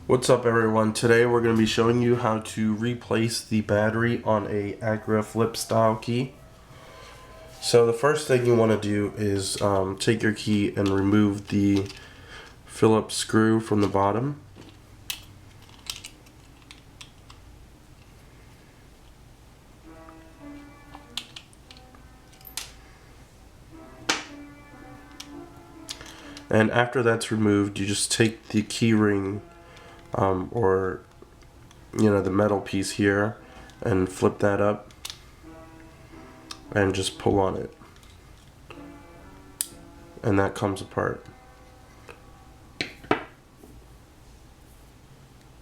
What's up everyone? Today we're going to be showing you how to replace the battery on a Acura flip style key. So the first thing you want to do is take your key and remove the Phillips screw from the bottom. And after that's removed, you just take the key ring or the metal piece here and flip that up and just pull on it, and that comes apart.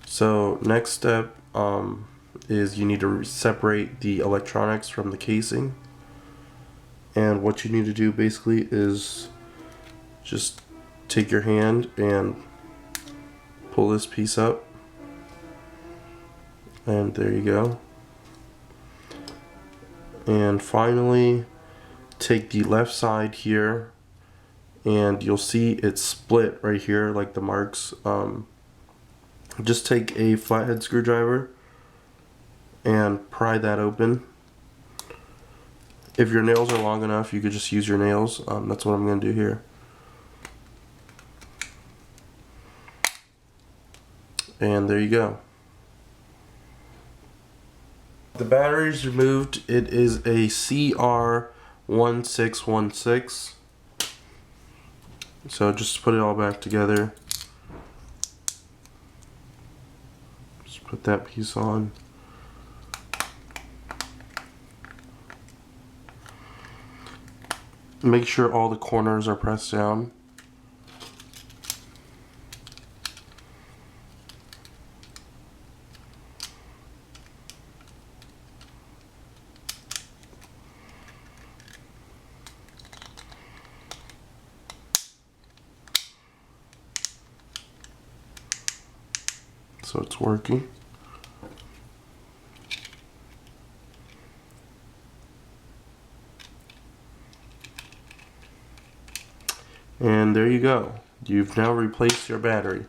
So next step is you need to separate the electronics from the casing, and what you need to do basically is just take your hand and pull this piece up, and there you go. And finally take the left side here, and you'll see it's split right here like the marks. Just take a flathead screwdriver and pry that open. If your nails are long enough, you could just use your nails. That's what I'm going to do here. And there you go. The battery is removed. It is a CR1616. So just put it all back together. Just put that piece on. Make sure all the corners are pressed down. So it's working. And there you go. You've now replaced your battery.